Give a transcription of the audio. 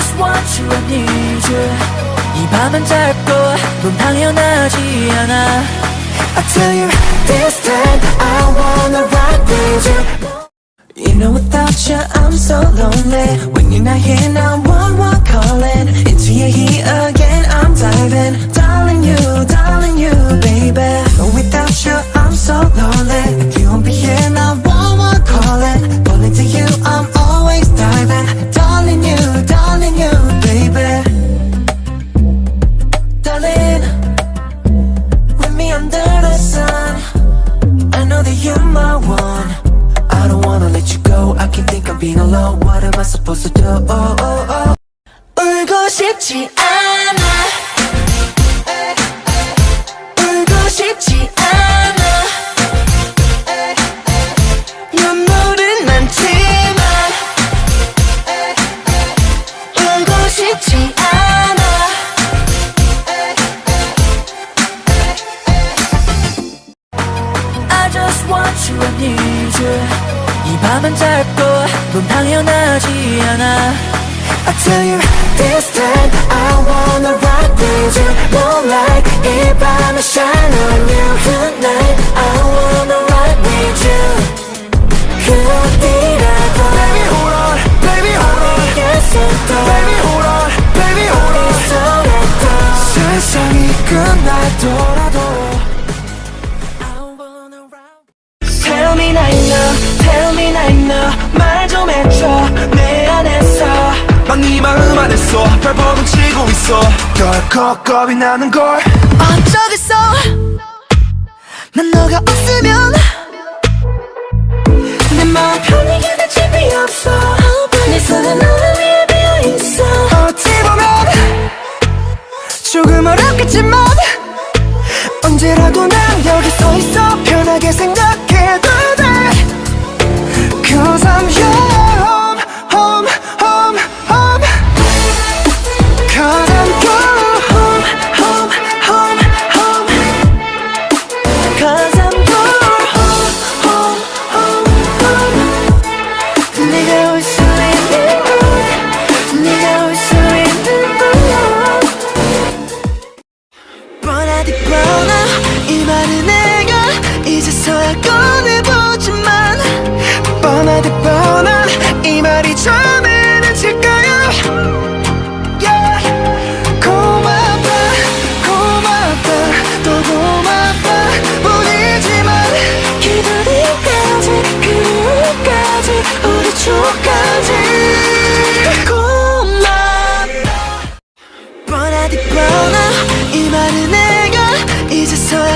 just want you, I need you. 이 밤은 짧고 넌 당연하지 않아. I tell you this time I wanna ride with you. You know without you I'm so lonely. When you're not here now one calling. Into your heat again I'm diving. Darling you baby. But without you I'm so lonely. If you won't be here now one calling. Falling to you I'm always diving. Darling you baby. Darling, with me under the sun. I know that you're my one. I don't wanna let you go. I can't think of being alone. What am I supposed to do? 울고 싶지 않아. 울고 싶지 않아. 눈물은 많지만 울고 싶지 않아. I just want you, I need you. 이 밤은 짧고 넌 당연하지 않아. I tell you this time I wanna ride with you. Moonlight 이 밤에 shine on you tonight. I wanna ride with you. 그 어디라도 Baby hold on, baby hold on. 어디에서도 Baby hold on, baby hold on. 어디서라도 세상이 끝나더라도 Tell me now, 말 좀 해줘 내 안에서 난 네 마음 안에서 발버둥 치고 있어 덜컥 겁이 나는 걸 어쩌겠어 난 너가 없으면 내 마음 편하게 될 집이 없어 내 손은 너를 위해 비어있어 어찌 보면 조금 어렵겠지만 언제라도 난 여기 서 있어 편하게 생각해도 돼 Cause I'm your home, home, home Cause I'm your home, home, home, home Cause I'm your home, home, home, home 네가 올 수 있는 곳 네가 올 수 있는 곳 뻔하디 뻔하 이 말은 내가 이제서야 꺼내보지만 뻔하디 뻔한 이 말이 처음에는 질까요 yeah. 고맙다 고맙다 또 고맙다 뿐이지만 기다리기까지 그날까지 우리 추억까지 고맙다 뻔하디 뻔하 이 말은 내가 이제서야